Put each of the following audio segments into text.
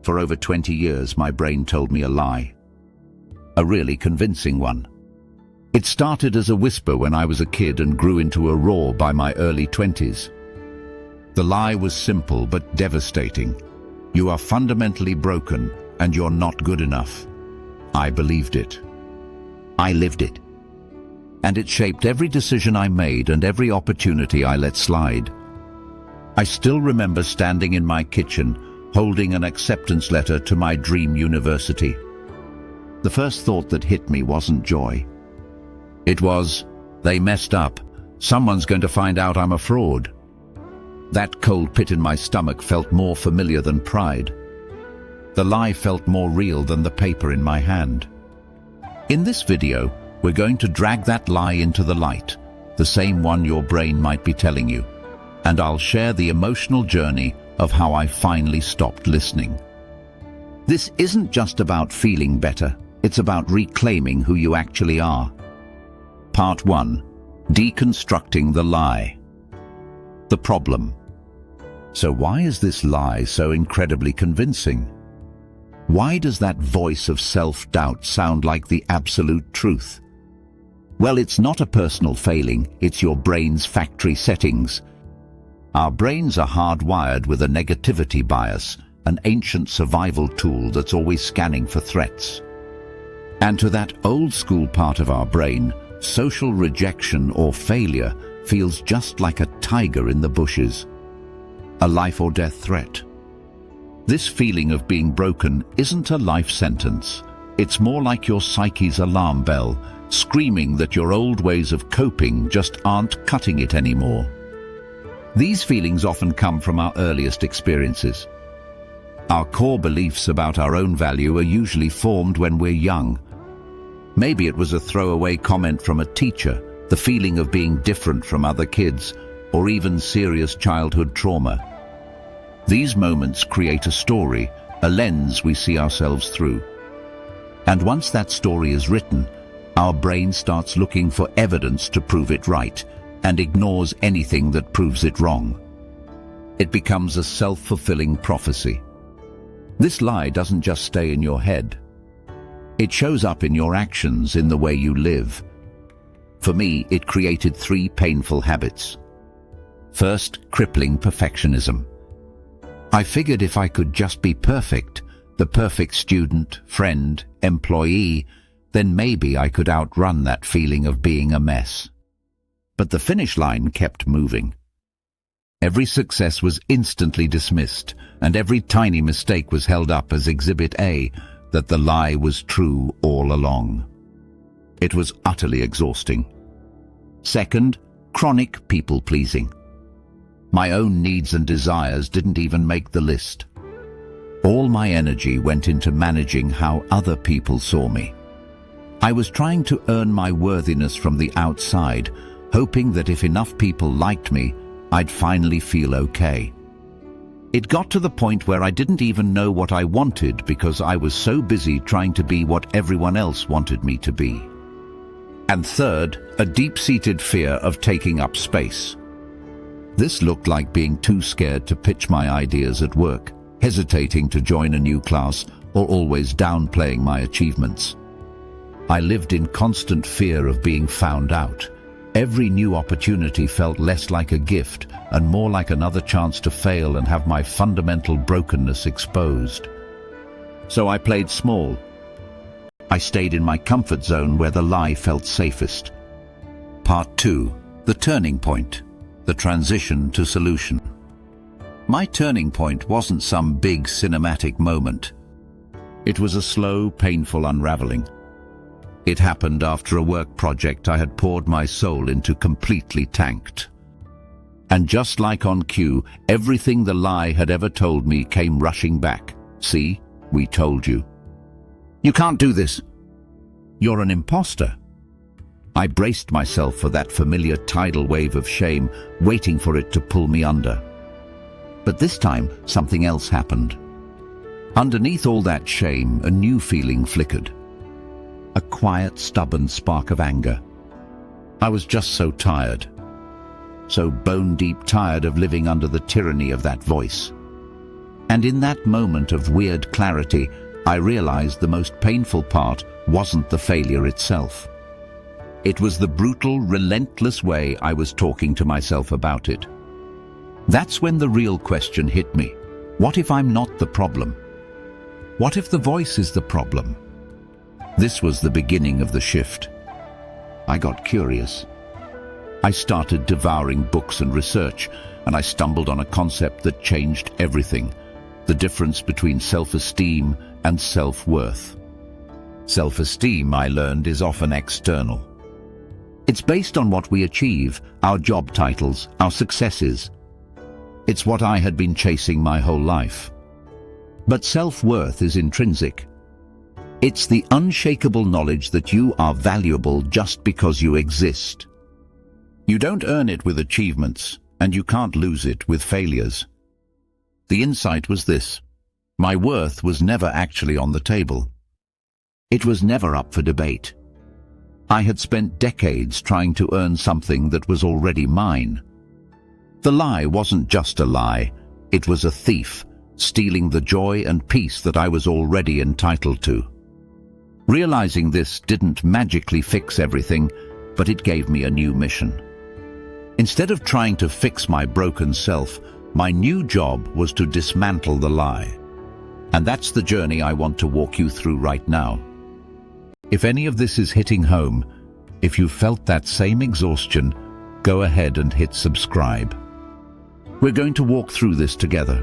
For over 20 years, my brain told me a lie. A really convincing one. It started as a whisper when I was a kid and grew into a roar by my early 20s. The lie was simple but devastating. You are fundamentally broken and you're not good enough. I believed it. I lived it. And it shaped every decision I made and every opportunity I let slide. I still remember standing in my kitchen, holding an acceptance letter to my dream university. The first thought that hit me wasn't joy. It was, they messed up. Someone's going to find out I'm a fraud. That cold pit in my stomach felt more familiar than pride. The lie felt more real than the paper in my hand. In this video, we're going to drag that lie into the light, the same one your brain might be telling you, and I'll share the emotional journey of how I finally stopped listening. This isn't just about feeling better, it's about reclaiming who you actually are. Part 1. Deconstructing the lie. The problem. So why is this lie so incredibly convincing? Why does that voice of self-doubt sound like the absolute truth? Well, it's not a personal failing, it's your brain's factory settings. Our brains are hardwired with a negativity bias, an ancient survival tool that's always scanning for threats. And to that old-school part of our brain, social rejection or failure feels just like a tiger in the bushes, a life-or-death threat. This feeling of being broken isn't a life sentence. It's more like your psyche's alarm bell, screaming that your old ways of coping just aren't cutting it anymore. These feelings often come from our earliest experiences. Our core beliefs about our own value are usually formed when we're young. Maybe it was a throwaway comment from a teacher, the feeling of being different from other kids, or even serious childhood trauma. These moments create a story, a lens we see ourselves through. And once that story is written, our brain starts looking for evidence to prove it right, and ignores anything that proves it wrong. It becomes a self-fulfilling prophecy. This lie doesn't just stay in your head. It shows up in your actions, in the way you live. For me, it created 3 painful habits. First, crippling perfectionism. I figured if I could just be perfect, the perfect student, friend, employee, then maybe I could outrun that feeling of being a mess. But the finish line kept moving. Every success was instantly dismissed, and every tiny mistake was held up as Exhibit A, that the lie was true all along. It was utterly exhausting. Second, chronic people-pleasing. My own needs and desires didn't even make the list. All my energy went into managing how other people saw me. I was trying to earn my worthiness from the outside, hoping that if enough people liked me, I'd finally feel okay. It got to the point where I didn't even know what I wanted because I was so busy trying to be what everyone else wanted me to be. And third, a deep-seated fear of taking up space. This looked like being too scared to pitch my ideas at work, hesitating to join a new class, or always downplaying my achievements. I lived in constant fear of being found out. Every new opportunity felt less like a gift and more like another chance to fail and have my fundamental brokenness exposed. So I played small. I stayed in my comfort zone where the lie felt safest. Part 2. The turning point. The transition to solution. My turning point wasn't some big cinematic moment. It was a slow, painful unraveling. It happened after a work project I had poured my soul into completely tanked. And just like on cue, everything the lie had ever told me came rushing back. See, we told you. You can't do this. You're an imposter. I braced myself for that familiar tidal wave of shame, waiting for it to pull me under. But this time, something else happened. Underneath all that shame, a new feeling flickered. A quiet, stubborn spark of anger. I was just so tired. So bone-deep tired of living under the tyranny of that voice. And in that moment of weird clarity, I realized the most painful part wasn't the failure itself. It was the brutal, relentless way I was talking to myself about it. That's when the real question hit me. What if I'm not the problem? What if the voice is the problem? This was the beginning of the shift. I got curious. I started devouring books and research, and I stumbled on a concept that changed everything: the difference between self-esteem and self-worth. Self-esteem, I learned, is often external. It's based on what we achieve, our job titles, our successes. It's what I had been chasing my whole life. But self-worth is intrinsic. It's the unshakable knowledge that you are valuable just because you exist. You don't earn it with achievements, and you can't lose it with failures. The insight was this: my worth was never actually on the table. It was never up for debate. I had spent decades trying to earn something that was already mine. The lie wasn't just a lie, it was a thief, stealing the joy and peace that I was already entitled to. Realizing this didn't magically fix everything, but it gave me a new mission. Instead of trying to fix my broken self, my new job was to dismantle the lie. And that's the journey I want to walk you through right now. If any of this is hitting home, if you felt that same exhaustion, go ahead and hit subscribe. We're going to walk through this together.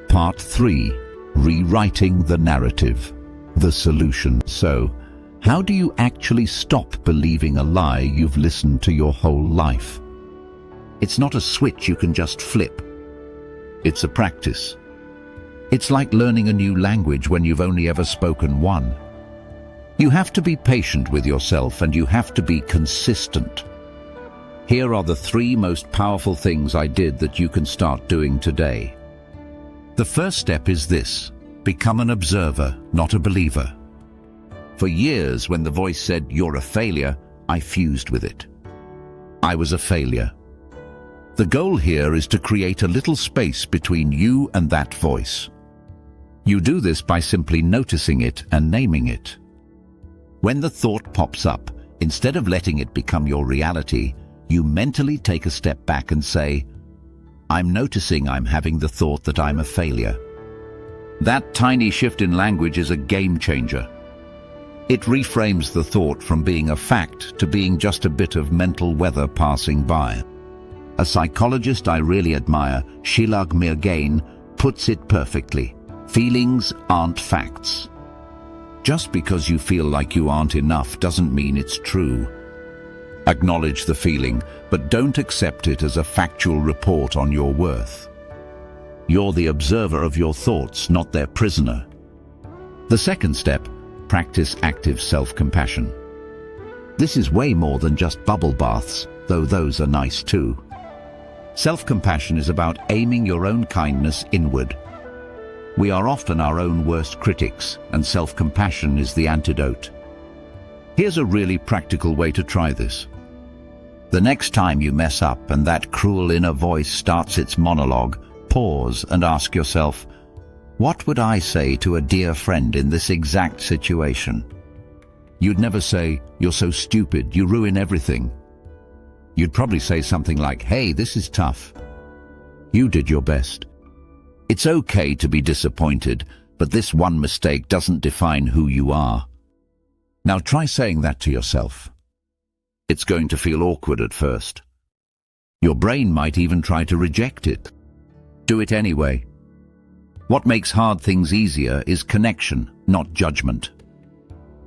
Part 3, Rewriting the Narrative, the solution. So, how do you actually stop believing a lie you've listened to your whole life? It's not a switch you can just flip. It's a practice. It's like learning a new language when you've only ever spoken one. You have to be patient with yourself, and you have to be consistent. Here are the 3 most powerful things I did that you can start doing today. The first step is this: become an observer, not a believer. For years, when the voice said, "You're a failure," I fused with it. I was a failure. The goal here is to create a little space between you and that voice. You do this by simply noticing it and naming it. When the thought pops up, instead of letting it become your reality, you mentally take a step back and say, "I'm noticing I'm having the thought that I'm a failure." That tiny shift in language is a game changer. It reframes the thought from being a fact to being just a bit of mental weather passing by. A psychologist I really admire, Sheila Mirgain, puts it perfectly. Feelings aren't facts. Just because you feel like you aren't enough doesn't mean it's true. Acknowledge the feeling, but don't accept it as a factual report on your worth. You're the observer of your thoughts, not their prisoner. The second step: practice active self-compassion. This is way more than just bubble baths, though those are nice too. Self-compassion is about aiming your own kindness inward. We are often our own worst critics, and self-compassion is the antidote. Here's a really practical way to try this. The next time you mess up and that cruel inner voice starts its monologue, pause and ask yourself, what would I say to a dear friend in this exact situation? You'd never say, "You're so stupid, you ruin everything." You'd probably say something like, "Hey, this is tough. You did your best. It's okay to be disappointed, but this one mistake doesn't define who you are." Now try saying that to yourself. It's going to feel awkward at first. Your brain might even try to reject it. Do it anyway. What makes hard things easier is connection, not judgment.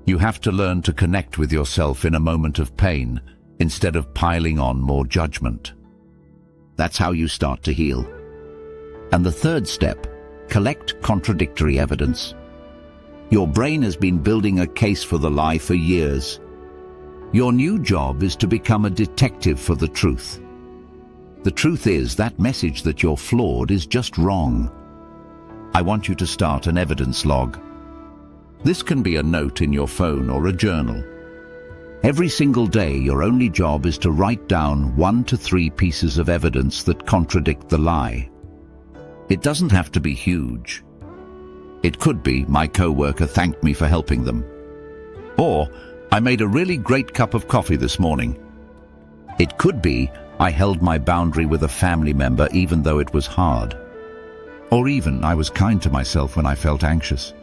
You have to learn to connect with yourself in a moment of pain, instead of piling on more judgment. That's how you start to heal. And the third step: collect contradictory evidence. Your brain has been building a case for the lie for years. Your new job is to become a detective for the truth. The truth is that message that you're flawed is just wrong. I want you to start an evidence log. This can be a note in your phone or a journal. Every single day, your only job is to write down 1 to 3 pieces of evidence that contradict the lie. It doesn't have to be huge. It could be my coworker thanked me for helping them. Or I made a really great cup of coffee this morning. It could be I held my boundary with a family member even though it was hard. Or even I was kind to myself when I felt anxious.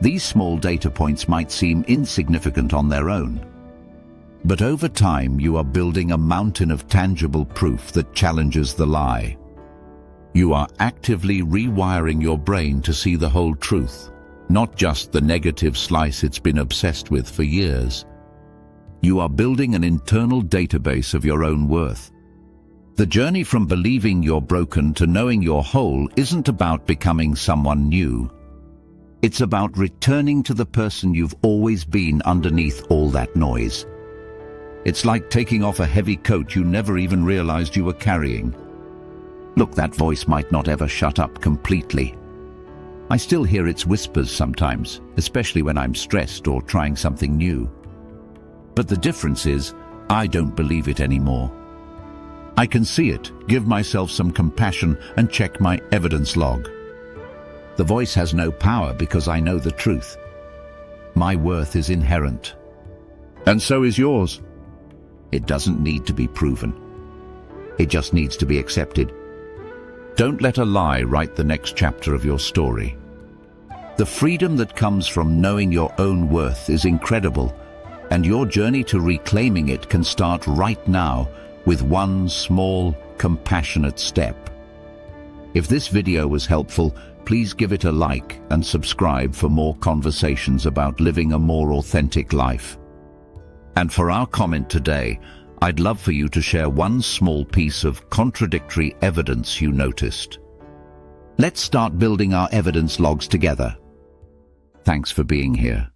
These small data points might seem insignificant on their own. But over time, you are building a mountain of tangible proof that challenges the lie. You are actively rewiring your brain to see the whole truth, not just the negative slice it's been obsessed with for years. You are building an internal database of your own worth. The journey from believing you're broken to knowing you're whole isn't about becoming someone new. It's about returning to the person you've always been underneath all that noise. It's like taking off a heavy coat you never even realized you were carrying. Look, that voice might not ever shut up completely. I still hear its whispers sometimes, especially when I'm stressed or trying something new. But the difference is, I don't believe it anymore. I can see it, give myself some compassion, and check my evidence log. The voice has no power because I know the truth. My worth is inherent. And so is yours. It doesn't need to be proven. It just needs to be accepted. Don't let a lie write the next chapter of your story. The freedom that comes from knowing your own worth is incredible, and your journey to reclaiming it can start right now with one small, compassionate step. If this video was helpful, please give it a like and subscribe for more conversations about living a more authentic life. And for our comment today, I'd love for you to share one small piece of contradictory evidence you noticed. Let's start building our evidence logs together. Thanks for being here.